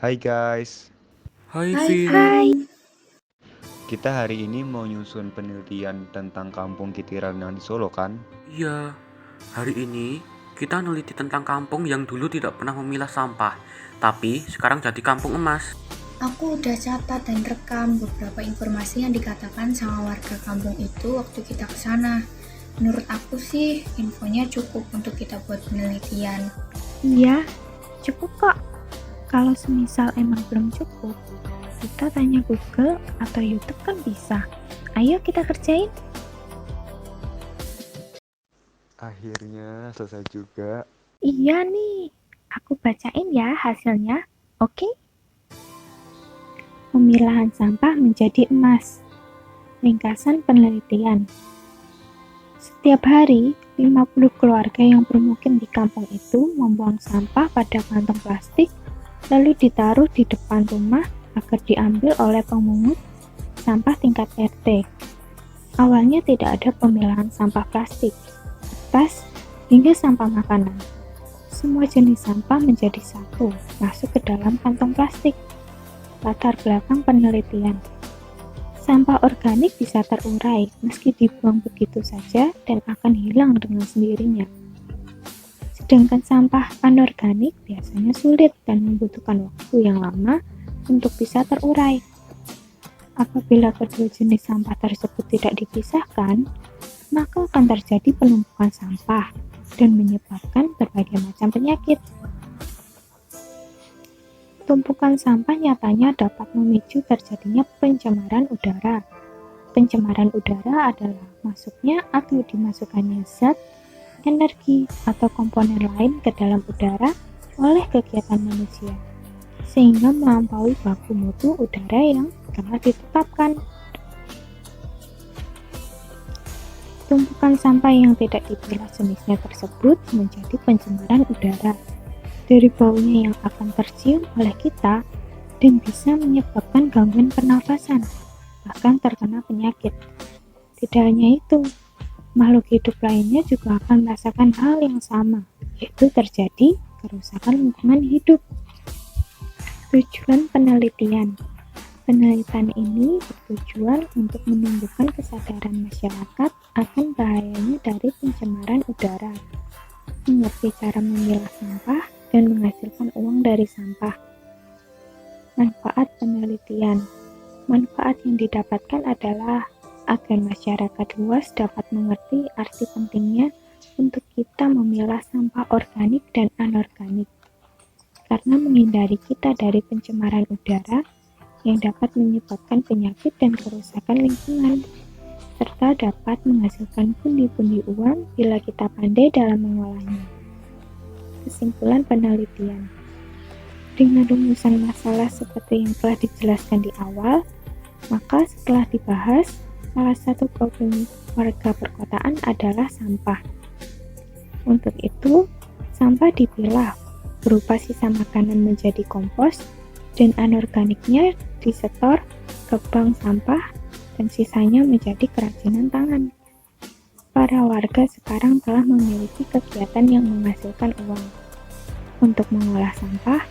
Hai guys, Hai Hai Vin, Hai. kita hari ini mau nyusun penelitian tentang kampung Kitiran yang di Solo kan? iya, hari ini kita neliti tentang kampung yang dulu tidak pernah memilah sampah, tapi sekarang jadi kampung emas. Aku udah catat dan rekam beberapa informasi yang dikatakan sama warga kampung itu waktu kita ke sana. Menurut aku sih, infonya cukup untuk kita buat penelitian. Iya, cukup kok. Kalau semisal emang belum cukup, kita tanya Google atau YouTube kan bisa. Ayo kita kerjain. Akhirnya selesai juga. Iya nih, aku bacain ya hasilnya. Oke? Pemilahan sampah menjadi emas. Ringkasan penelitian. Setiap hari, 50 keluarga yang bermukim di kampung itu membuang sampah pada kantong plastik lalu ditaruh di depan rumah agar diambil oleh pemungut sampah tingkat RT. Awalnya tidak ada pemilahan sampah plastik, kertas, hingga sampah makanan. Semua jenis sampah menjadi satu, masuk ke dalam kantong plastik. Latar belakang penelitian. Sampah organik bisa terurai meski dibuang begitu saja dan akan hilang dengan sendirinya. Sedangkan sampah anorganik biasanya sulit dan membutuhkan waktu yang lama untuk bisa terurai. Apabila kedua jenis sampah tersebut tidak dipisahkan, maka akan terjadi penumpukan sampah dan menyebabkan berbagai macam penyakit. Tumpukan sampah nyatanya dapat memicu terjadinya pencemaran udara. Pencemaran udara adalah masuknya atau dimasukkannya zat, energi, atau komponen lain ke dalam udara oleh kegiatan manusia, sehingga melampaui baku mutu udara yang telah ditetapkan. Tumpukan sampah yang tidak dipilah jenisnya tersebut menjadi pencemaran udara dari baunya yang akan tercium oleh kita dan bisa menyebabkan gangguan pernafasan, bahkan terkena penyakit. Tidak hanya itu, makhluk hidup lainnya juga akan merasakan hal yang sama, yaitu terjadi kerusakan lingkungan hidup. Tujuan penelitian. Penelitian ini bertujuan untuk menumbuhkan kesadaran masyarakat akan bahayanya dari pencemaran udara, mengerti cara memilah sampah, dan menghasilkan uang dari sampah. Manfaat penelitian. Manfaat yang didapatkan adalah agar masyarakat luas dapat mengerti arti pentingnya untuk kita memilah sampah organik dan anorganik, karena menghindari kita dari pencemaran udara yang dapat menyebabkan penyakit dan kerusakan lingkungan, serta dapat menghasilkan pundi-pundi uang bila kita pandai dalam mengolahnya. Kesimpulan penelitian. Dengan rumusan masalah seperti yang telah dijelaskan di awal, maka setelah dibahas, salah satu problem warga perkotaan adalah sampah. Untuk itu, sampah dipilah berupa sisa makanan menjadi kompos dan anorganiknya disetor ke bank sampah dan sisanya menjadi kerajinan tangan. Para warga sekarang telah memiliki kegiatan yang menghasilkan uang. Untuk mengolah sampah,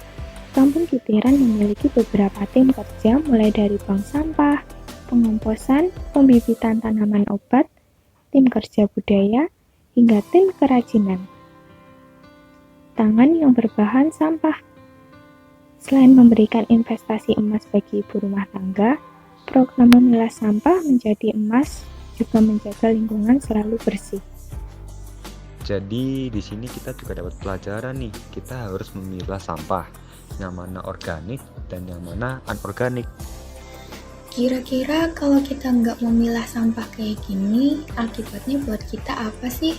Kampung Kitiran memiliki beberapa tim kerja mulai dari bank sampah, pengomposan, pembibitan tanaman obat, tim kerja budaya, hingga tim kerajinan tangan yang berbahan sampah. Selain memberikan investasi emas bagi ibu rumah tangga, program memilah sampah menjadi emas juga menjaga lingkungan selalu bersih. Jadi di sini kita juga dapat pelajaran nih, kita harus memilah sampah yang mana organik dan yang mana anorganik. Kira-kira kalau kita nggak memilah sampah kayak gini, akibatnya buat kita apa sih?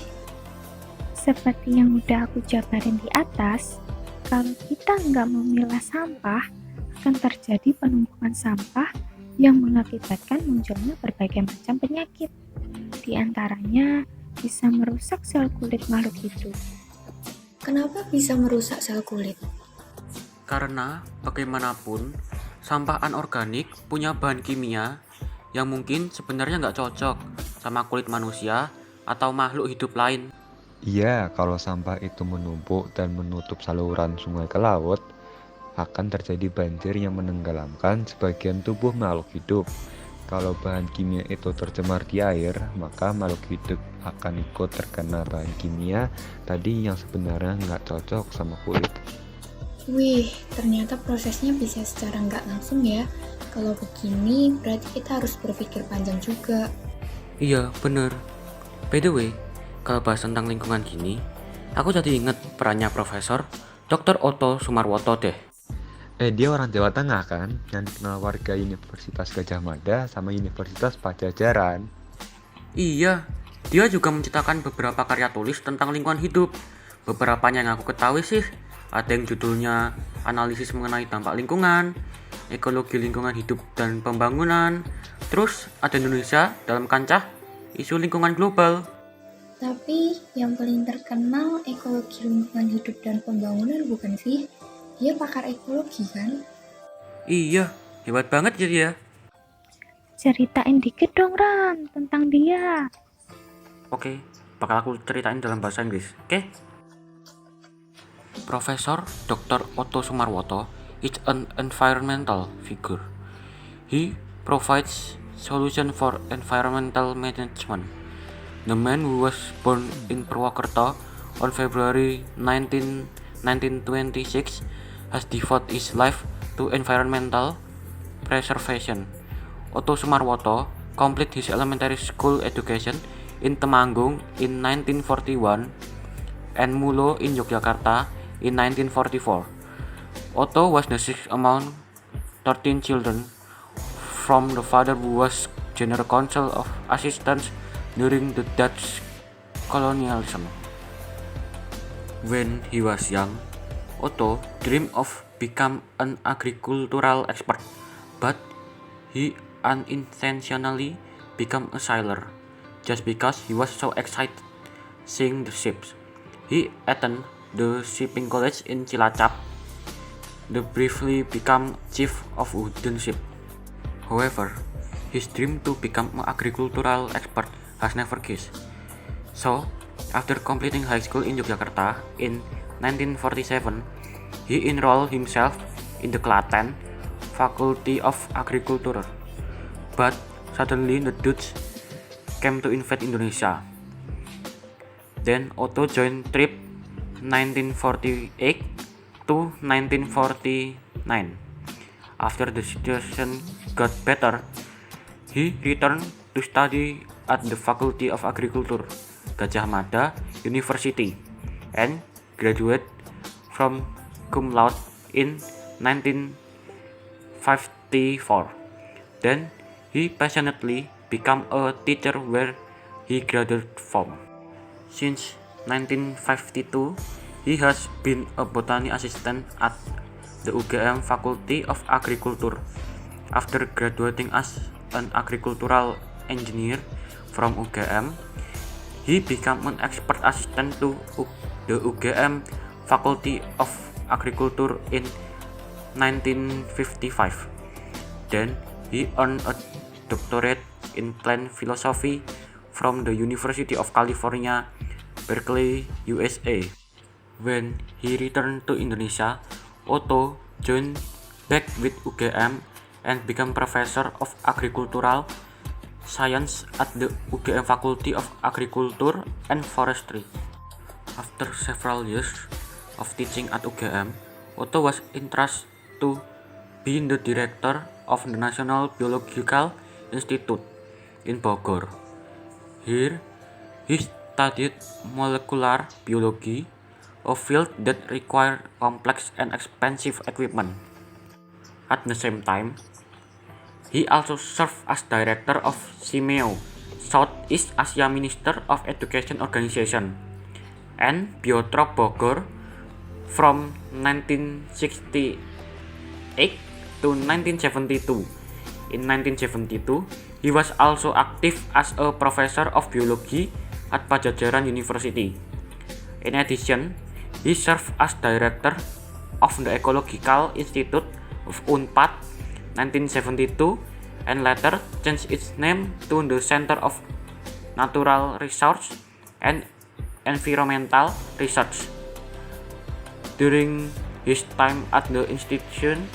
Seperti yang udah aku jabarin di atas, kalau kita nggak memilah sampah, akan terjadi penumpukan sampah yang mengakibatkan munculnya berbagai macam penyakit. Di antaranya, bisa merusak sel kulit makhluk hidup. Kenapa bisa merusak sel kulit? Karena bagaimanapun, sampah anorganik punya bahan kimia yang mungkin sebenarnya nggak cocok sama kulit manusia atau makhluk hidup lain. Iya, kalau sampah itu menumpuk dan menutup saluran sungai ke laut, akan terjadi banjir yang menenggelamkan sebagian tubuh makhluk hidup. Kalau bahan kimia itu tercemar di air, maka makhluk hidup akan ikut terkena bahan kimia tadi yang sebenarnya nggak cocok sama kulit. Wih, ternyata prosesnya bisa secara nggak langsung ya. Kalau begini, berarti kita harus berpikir panjang juga. Iya, bener. By the way, kalau bahas tentang lingkungan gini, aku jadi inget perannya Profesor Dr. Oto Sumarwoto deh. Dia orang Jawa Tengah kan, yang dikenal warga Universitas Gadjah Mada sama Universitas Pajajaran. Iya, dia juga menciptakan beberapa karya tulis tentang lingkungan hidup. Beberapanya yang aku ketahui sih, ada yang judulnya Analisis Mengenai Dampak Lingkungan, Ekologi Lingkungan Hidup dan Pembangunan, terus ada Indonesia dalam kancah isu lingkungan global. Tapi yang paling terkenal ekologi lingkungan hidup dan pembangunan bukan sih? Dia pakar ekologi kan? Iya, hebat banget jadi ya. Ceritain dikit dong, Ran, tentang dia. Oke, bakal aku ceritain dalam bahasa Inggris, oke? Profesor Dr. Oto Sumarwoto is an environmental figure. He provides solution for environmental management. The man who was born in Purwokerto on February 1926 has devoted his life to environmental preservation. Oto Sumarwoto completed his elementary school education in Temanggung in 1941 and Mulo in Yogyakarta in 1944. Otto was the sixth among 13 children from the father who was General Counsel of Assistance during the Dutch colonialism. When he was young, Otto dreamed of become an agricultural expert, but he unintentionally became a sailor just because he was so excited seeing the ships. He attended the shipping college in Cilacap. They briefly became chief of wooden ship. However, his dream to become an agricultural expert has never kissed. So, after completing high school in Yogyakarta in 1947, he enrolled himself in the Klaten Faculty of Agriculture. But suddenly the Dutch came to invade Indonesia. Then Otto joined trip 1948 to 1949. After the situation got better, he returned to study at the Faculty of Agriculture, Gadjah Mada University, and graduated from cum laude in 1954. Then he passionately became a teacher where he graduated from. Since 1952, he has been a botany assistant at the UGM Faculty of Agriculture. After graduating as an agricultural engineer from UGM, he became an expert assistant to the UGM Faculty of Agriculture in 1955. Then he earned a doctorate in plant philosophy from the University of California, Berkeley, USA. When he returned to Indonesia, Otto joined back with UGM and became professor of agricultural science at the UGM Faculty of Agriculture and Forestry. After several years of teaching at UGM, Otto was entrusted to be the director of the National Biological Institute in Bogor. Here, he studied molecular biology, a field that required complex and expensive equipment. At the same time, he also served as director of SIMEO, Southeast Asia Minister of Education Organization, and Biotrop Bogor from 1968 to 1972. In 1972, he was also active as a professor of biology at Pajajaran University. In addition, he served as director of the Ecological Institute of UNPAD 1972 and later changed its name to the Center of Natural Resource and Environmental Research. During his time at the institution,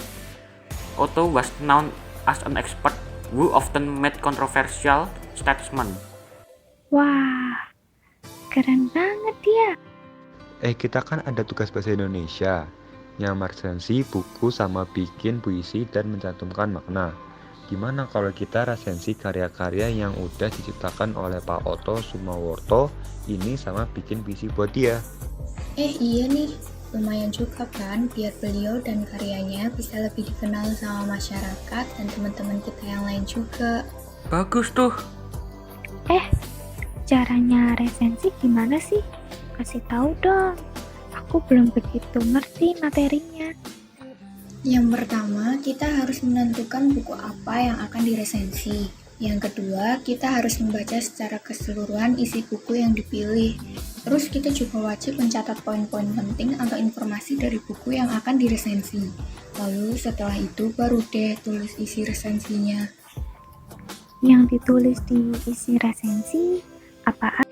Otto was known as an expert who often made controversial statements. Wah, keren banget ya. Kita kan ada tugas bahasa Indonesia, yang resensi buku sama bikin puisi dan mencantumkan makna. Gimana kalau kita resensi karya-karya yang udah diciptakan oleh Pak Otto Sumaworto ini sama bikin puisi buat dia? Iya nih, lumayan juga kan biar beliau dan karyanya bisa lebih dikenal sama masyarakat dan teman-teman kita yang lain juga. Bagus tuh. Caranya resensi gimana sih? Kasih tahu dong. Aku belum begitu ngerti materinya. Yang pertama, kita harus menentukan buku apa yang akan diresensi. Yang kedua, kita harus membaca secara keseluruhan isi buku yang dipilih. Terus kita juga wajib mencatat poin-poin penting atau informasi dari buku yang akan diresensi. Lalu setelah itu baru deh tulis isi resensinya. Yang ditulis di isi resensi apaan?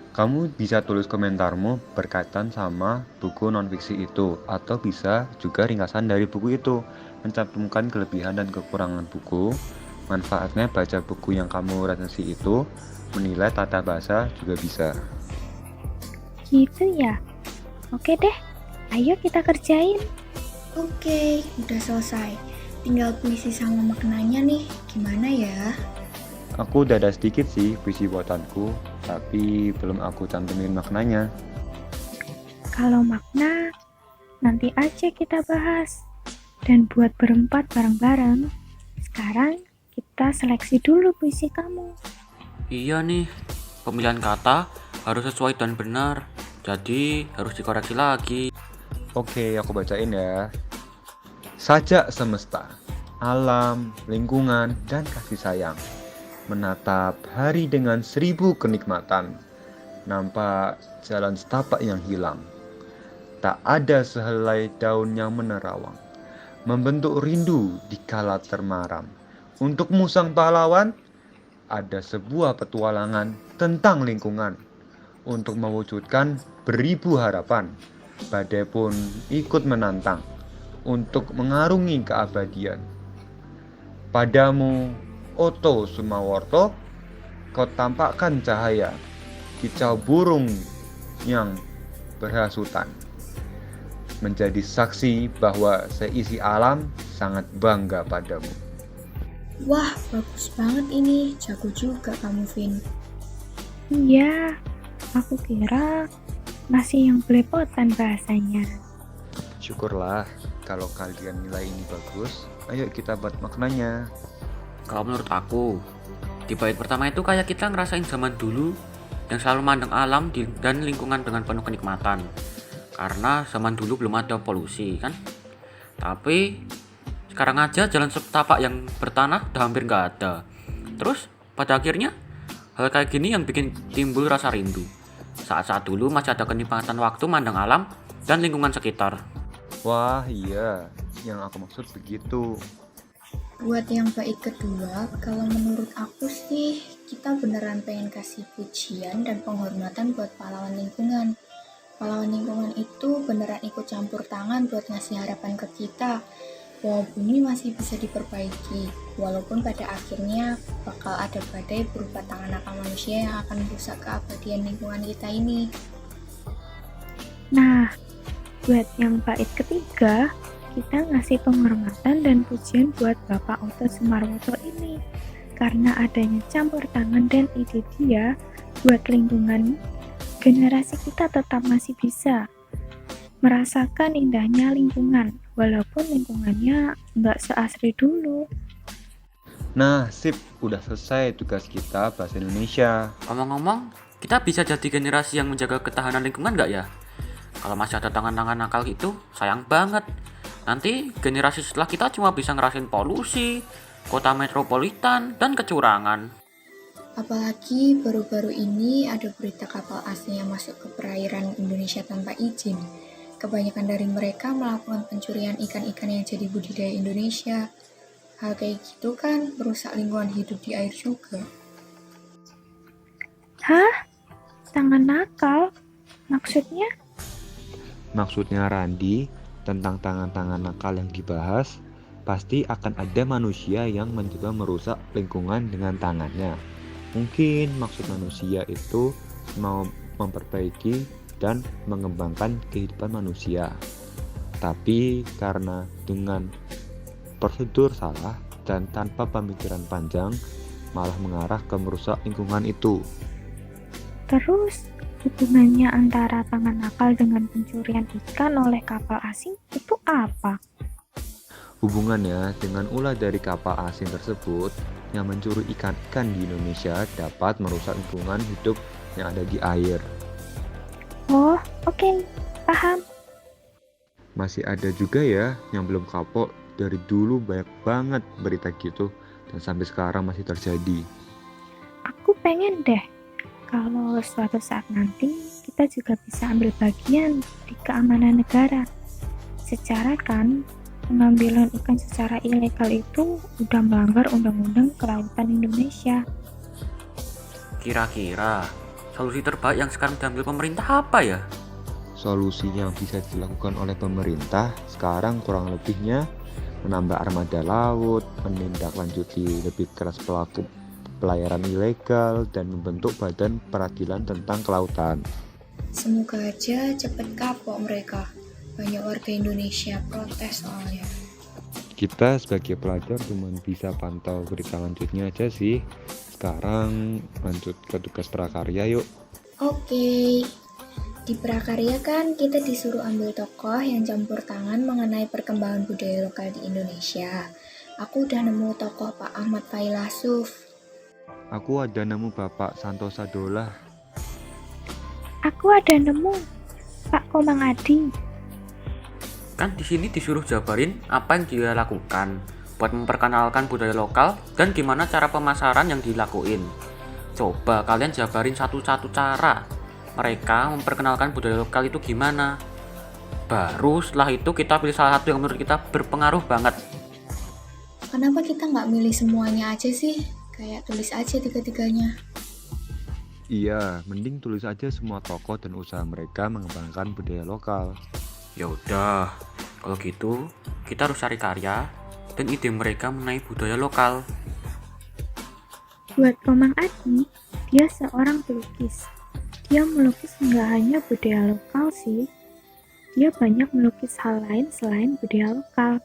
Kamu bisa tulis komentarmu berkaitan sama buku non-fiksi itu, atau bisa juga ringkasan dari buku itu, mencantumkan kelebihan dan kekurangan buku, manfaatnya baca buku yang kamu resensi itu, menilai tata bahasa juga bisa. Gitu ya? Oke deh, ayo kita kerjain. Oke, udah selesai. Tinggal puisi sama maknanya nih, gimana ya? Aku udah ada sedikit sih puisi buatanku, tapi belum aku cantumin maknanya. Kalau makna, nanti aja kita bahas. Dan buat berempat bareng-bareng, sekarang kita seleksi dulu puisi kamu. Iya nih, pemilihan kata harus sesuai dan benar, jadi harus dikoreksi lagi. Oke, aku bacain ya. Sajak semesta, alam, lingkungan, dan kasih sayang. Menatap hari dengan 1000 kenikmatan. Nampak jalan setapak yang hilang. Tak ada sehelai daun yang menerawang. Membentuk rindu di kala termaram. Untukmu sang pahlawan, ada sebuah petualangan tentang lingkungan. Untuk mewujudkan beribu harapan, badai pun ikut menantang untuk mengarungi keabadian. Padamu, Otto Sumaworto, kau tampakkan cahaya, kicau burung yang berhasutan, menjadi saksi bahwa seisi alam sangat bangga padamu. Wah, bagus banget ini. Jago juga kamu, Vin. Iya, aku kira masih yang belepotan bahasanya. Syukurlah kalau kalian nilai ini bagus. Ayo kita buat maknanya. Kalau menurut aku, di bait pertama itu kayak kita ngerasain zaman dulu yang selalu mandang alam dan lingkungan dengan penuh kenikmatan. Karena zaman dulu belum ada polusi kan. Tapi sekarang aja jalan setapak yang bertanah udah hampir nggak ada. Terus pada akhirnya hal kayak gini yang bikin timbul rasa rindu. Saat-saat dulu masih ada kenikmatan waktu mandang alam dan lingkungan sekitar. Wah iya, yang aku maksud begitu. Buat yang bait kedua, kalau menurut aku sih, kita beneran pengen kasih pujian dan penghormatan buat pahlawan lingkungan. Pahlawan lingkungan itu beneran ikut campur tangan buat ngasih harapan ke kita, bahwa bumi masih bisa diperbaiki, walaupun pada akhirnya bakal ada badai berupa tangan nakal manusia yang akan merusak keabadian lingkungan kita ini. Nah, buat yang bait ketiga, kita ngasih penghormatan dan pujian buat Bapak Otto Sumaworto ini. Karena adanya campur tangan dan ide dia buat lingkungan, generasi kita tetap masih bisa merasakan indahnya lingkungan, walaupun lingkungannya nggak seasri dulu. Nah, sip, udah selesai tugas kita bahasa Indonesia. Ngomong-ngomong, kita bisa jadi generasi yang menjaga ketahanan lingkungan nggak ya? Kalau masih ada tangan-tangan nakal gitu, sayang banget. Nanti generasi setelah kita cuma bisa ngerasain polusi, kota metropolitan, dan kecurangan. Apalagi baru-baru ini ada berita kapal asing yang masuk ke perairan Indonesia tanpa izin. Kebanyakan dari mereka melakukan pencurian ikan-ikan yang jadi budidaya Indonesia. Hal kayak gitu kan merusak lingkungan hidup di air juga. Hah? Tangan nakal? Maksudnya? Maksudnya Randi, tentang tangan-tangan nakal yang dibahas, pasti akan ada manusia yang mencoba merusak lingkungan dengan tangannya. Mungkin maksud manusia itu mau memperbaiki dan mengembangkan kehidupan manusia. Tapi karena dengan prosedur salah dan tanpa pemikiran panjang, malah mengarah ke merusak lingkungan itu. Terus, hubungannya antara tangan nakal dengan pencurian ikan oleh kapal asing itu apa? Hubungannya dengan ulah dari kapal asing tersebut yang mencuri ikan-ikan di Indonesia dapat merusak lingkungan hidup yang ada di air. Oh, oke, paham. Masih ada juga ya yang belum kapok. Dari dulu banyak banget berita gitu dan sampai sekarang masih terjadi. Aku pengen deh kalau suatu saat nanti kita juga bisa ambil bagian di keamanan negara. Secara kan, pengambilan ikan secara ilegal itu udah melanggar undang-undang kelautan Indonesia. Kira-kira solusi terbaik yang sekarang diambil pemerintah apa ya? Solusi yang bisa dilakukan oleh pemerintah sekarang kurang lebihnya menambah armada laut, menindaklanjuti lebih keras pelaku pelayaran ilegal, dan membentuk badan peradilan tentang kelautan. Semoga aja cepet kapok mereka. Banyak warga Indonesia protes soalnya. Kita sebagai pelajar cuma bisa pantau berita lanjutnya aja sih. Sekarang lanjut ke tugas prakarya yuk. Oke, di prakarya kan kita disuruh ambil tokoh yang campur tangan mengenai perkembangan budaya lokal di Indonesia. Aku udah nemu tokoh Pak Ahmad Failasuf. Aku ada nemu Bapak Santosa Dolah. Aku ada nemu Pak Komang Adi. Kan di sini disuruh jabarin apa yang dia lakukan buat memperkenalkan budaya lokal dan gimana cara pemasaran yang dilakuin. Coba kalian jabarin satu-satu cara mereka memperkenalkan budaya lokal itu gimana. Baru setelah itu kita pilih salah satu yang menurut kita berpengaruh banget. Kenapa kita nggak milih semuanya aja sih? Kayak tulis aja tiga-tiganya. Iya, mending tulis aja semua tokoh dan usaha mereka mengembangkan budaya lokal. Ya udah, kalau gitu kita harus cari karya dan ide mereka mengenai budaya lokal. Buat Komang Adi, dia seorang pelukis. Dia melukis nggak hanya budaya lokal sih, dia banyak melukis hal lain selain budaya lokal.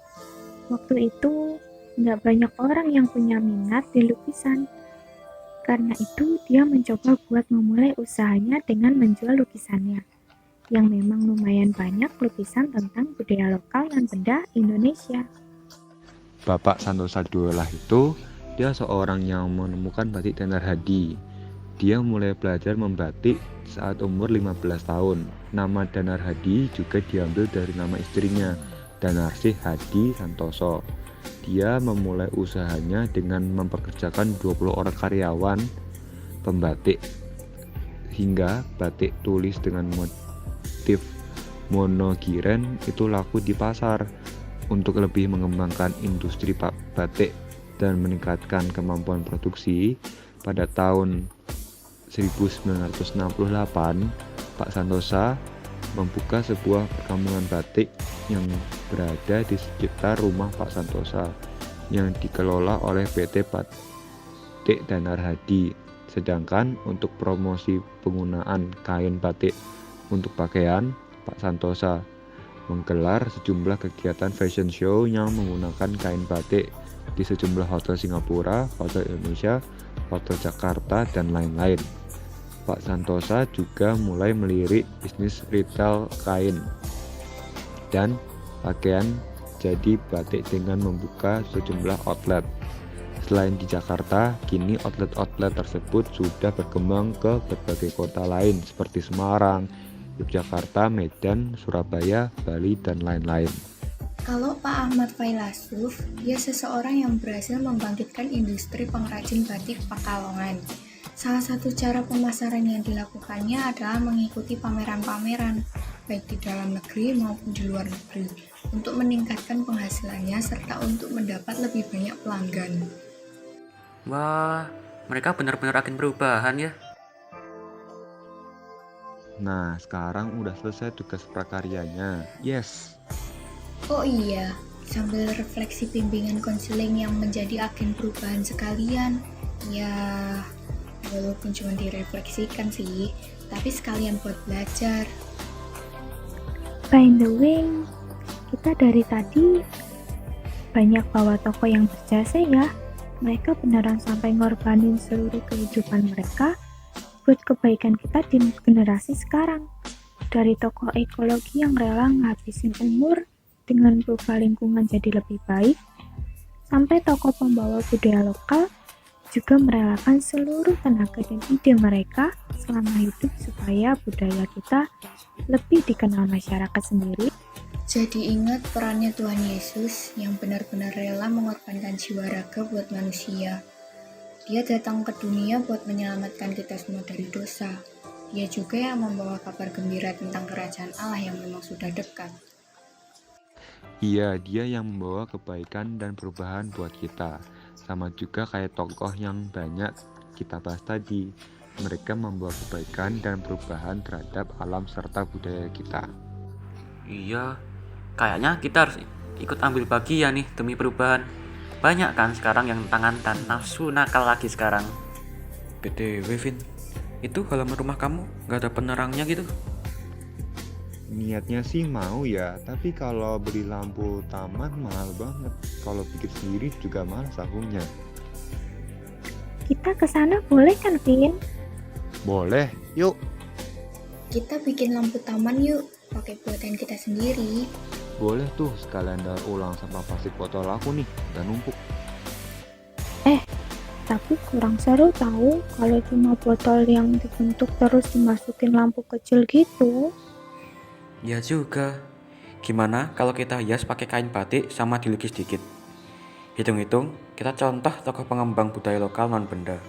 Waktu itu, nggak banyak orang yang punya minat di lukisan. Karena itu, dia mencoba buat memulai usahanya dengan menjual lukisannya, yang memang lumayan banyak lukisan tentang budaya lokal dan benda Indonesia. Bapak Santosa Dolah itu, dia seorang yang menemukan batik Danar Hadi. Dia mulai belajar membatik saat umur 15 tahun. Nama Danar Hadi juga diambil dari nama istrinya, Danarsih Hadi Santoso. Dia memulai usahanya dengan mempekerjakan 20 orang karyawan pembatik, hingga batik tulis dengan motif monogiren itu laku di pasar. Untuk lebih mengembangkan industri batik dan meningkatkan kemampuan produksi, pada tahun 1968 Pak Santosa membuka sebuah perkampungan batik yang berada di sekitar rumah Pak Santosa yang dikelola oleh PT Batik Danar Hadi. Sedangkan untuk promosi penggunaan kain batik untuk pakaian, Pak Santosa menggelar sejumlah kegiatan fashion show yang menggunakan kain batik di sejumlah hotel Singapura, hotel Indonesia, hotel Jakarta, dan lain-lain. Pak Santosa juga mulai melirik bisnis retail kain dan pakaian jadi batik dengan membuka sejumlah outlet. Selain di Jakarta, kini outlet-outlet tersebut sudah berkembang ke berbagai kota lain seperti Semarang, Yogyakarta, Medan, Surabaya, Bali, dan lain-lain. Kalau Pak Ahmad Failasuf, dia seseorang yang berhasil membangkitkan industri pengrajin batik Pekalongan. Salah satu cara pemasaran yang dilakukannya adalah mengikuti pameran-pameran, baik di dalam negeri maupun di luar negeri, untuk meningkatkan penghasilannya serta untuk mendapat lebih banyak pelanggan. Wah, mereka benar-benar agen perubahan ya. Nah, sekarang udah selesai tugas prakaryanya. Yes. Oh iya, sambil refleksi bimbingan konseling yang menjadi agen perubahan sekalian. Ya, walaupun cuma direfleksikan sih, tapi sekalian buat belajar. By the way, kita dari tadi banyak bawa tokoh yang berjasa ya. Mereka beneran sampai ngorbanin seluruh kehidupan mereka buat kebaikan kita di generasi sekarang. Dari tokoh ekologi yang rela ngabisin umur dengan berubah lingkungan jadi lebih baik, sampai tokoh pembawa budaya lokal juga merelakan seluruh tenaga dan ide mereka selama hidup supaya budaya kita lebih dikenal masyarakat sendiri. Jadi ingat perannya Tuhan Yesus yang benar-benar rela mengorbankan jiwa raga buat manusia. Dia datang ke dunia buat menyelamatkan kita semua dari dosa. Dia juga yang membawa kabar gembira tentang kerajaan Allah yang memang sudah dekat. Iya, dia yang membawa kebaikan dan perubahan buat kita. Sama juga kayak tokoh yang banyak kita bahas tadi. Mereka membawa kebaikan dan perubahan terhadap alam serta budaya kita. Iya, kayaknya kita harus ikut ambil bagian nih demi perubahan. Banyak kan sekarang yang tangan dan nafsu nakal lagi sekarang. BTW Vin, itu halaman rumah kamu gak ada penerangnya gitu? Niatnya sih mau ya, tapi kalau beli lampu taman mahal banget. Kalau bikin sendiri juga mahal sahurnya. Kita ke sana boleh kan, Vin? Boleh, yuk. Kita bikin lampu taman yuk, pakai buatan kita sendiri. Boleh tuh, sekalian daur ulang sampah plastik botol aku nih, udah numpuk. Tapi kurang seru tahu kalau cuma botol yang dibentuk terus dimasukin lampu kecil gitu. Ya juga. Gimana kalau kita hias pakai kain batik sama dilukis dikit? Hitung-hitung, kita contoh tokoh pengembang budaya lokal non benda.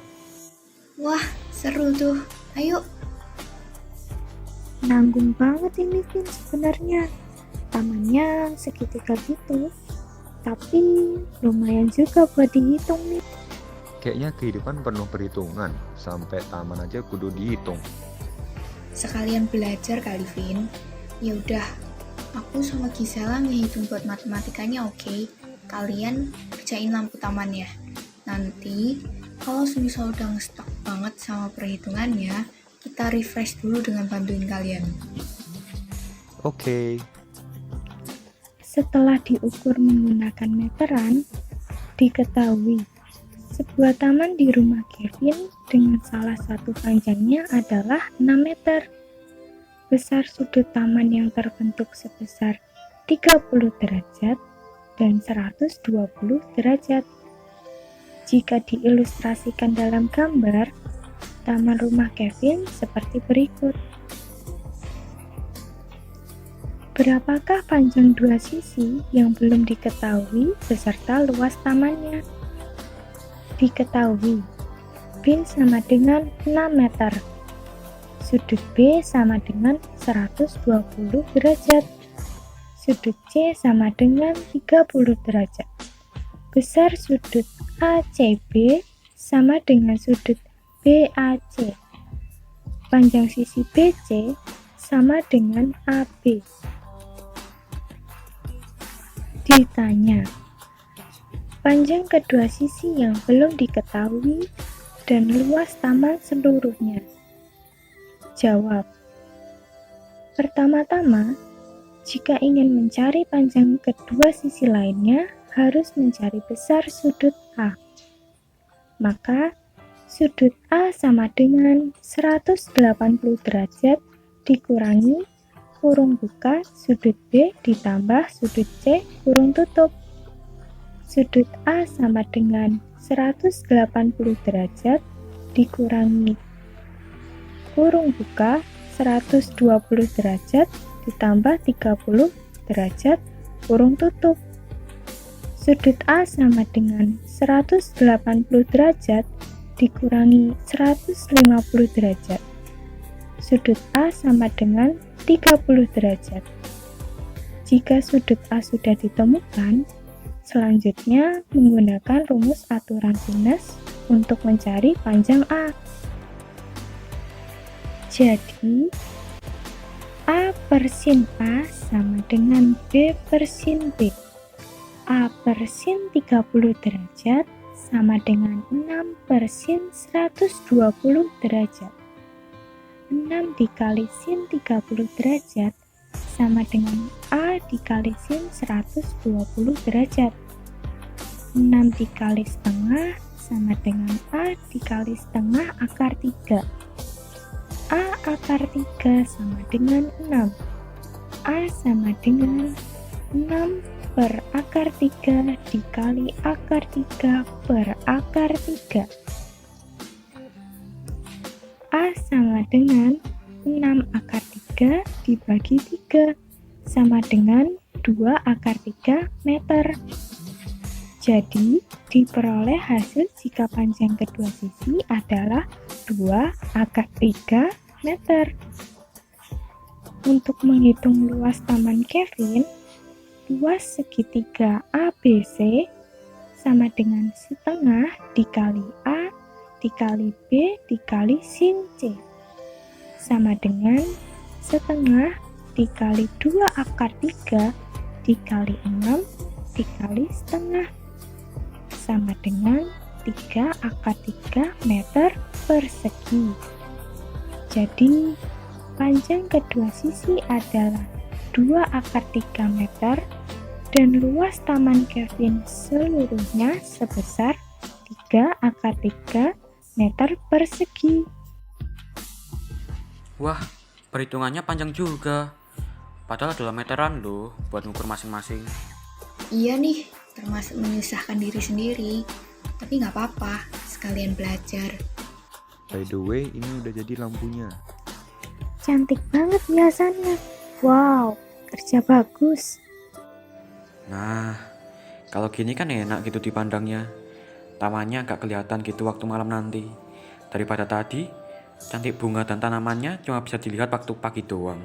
Wah, seru tuh. Ayo. Nanggung banget ini, Vin, sebenarnya. Tamannya segitiga gitu. Tapi lumayan juga buat dihitung nih. Kayaknya kehidupan penuh perhitungan, sampai taman aja kudu dihitung. Sekalian belajar kali, Vin. Ya udah, aku sama Gisela ngehitung buat matematikanya, oke? Kalian kerjain lampu tamannya. Nanti, kalau semisal udah nge-stuck banget sama perhitungannya, kita refresh dulu dengan bantuin kalian. Oke. Setelah diukur menggunakan meteran, diketahui sebuah taman di rumah Kevin dengan salah satu panjangnya adalah 6 meter. Besar sudut taman yang terbentuk sebesar 30 derajat dan 120 derajat. Jika diilustrasikan dalam gambar, taman rumah Kevin seperti berikut. Berapakah panjang dua sisi yang belum diketahui beserta luas tamannya? Diketahui, bin sama dengan 6 meter. Sudut B sama dengan 120 derajat. Sudut C sama dengan 30 derajat. Besar sudut ACB sama dengan sudut BAC. Panjang sisi BC sama dengan AB. Ditanya, panjang kedua sisi yang belum diketahui dan luas taman seluruhnya. Jawab. Pertama-tama, jika ingin mencari panjang kedua sisi lainnya, harus mencari besar sudut A. Maka, sudut A sama dengan 180 derajat dikurangi kurung buka sudut B ditambah sudut C kurung tutup. Sudut A sama dengan 180 derajat dikurangi kurung buka 120 derajat ditambah 30 derajat kurung tutup. Sudut A sama dengan 180 derajat dikurangi 150 derajat. Sudut A sama dengan 30 derajat. Jika sudut A sudah ditemukan, selanjutnya menggunakan rumus aturan sinus untuk mencari panjang A. Jadi, A per sin A sama dengan B per sin B. A per sin 30 derajat sama dengan 6 per sin 120 derajat. 6 dikali sin 30 derajat sama dengan A dikali sin 120 derajat. 6 dikali setengah sama dengan A dikali setengah akar 3. A akar 3 sama dengan 6. A sama dengan 6 per akar 3 dikali akar 3 per akar 3. A sama dengan 6 akar 3 dibagi 3 sama dengan 2 akar 3 meter. Jadi, diperoleh hasil jika panjang kedua sisi adalah 2 akar 3 meter. Untuk menghitung luas Taman Kevin, luas segitiga ABC sama dengan setengah dikali A dikali B dikali sin C sama dengan setengah dikali 2 akar 3 dikali 6 dikali setengah sama dengan 3 akar 3 meter persegi. Jadi, panjang kedua sisi adalah 2 akar 3 meter dan luas Taman Kevin seluruhnya sebesar 3 akar 3 meter persegi. Wah, perhitungannya panjang juga. Padahal adalah meteran loh buat ngukur masing-masing. Iya nih, termasuk menyusahkan diri sendiri. Tapi nggak apa-apa, sekalian belajar. By the way, ini udah jadi lampunya. Cantik banget hiasannya. Wow, kerja bagus. Nah, kalau gini kan enak gitu dipandangnya. Tamannya agak kelihatan gitu waktu malam nanti. Daripada tadi, cantik bunga dan tanamannya cuma bisa dilihat waktu pagi doang.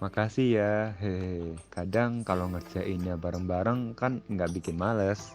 Makasih ya, hehe. Kadang kalau ngerjainnya bareng-bareng kan nggak bikin males.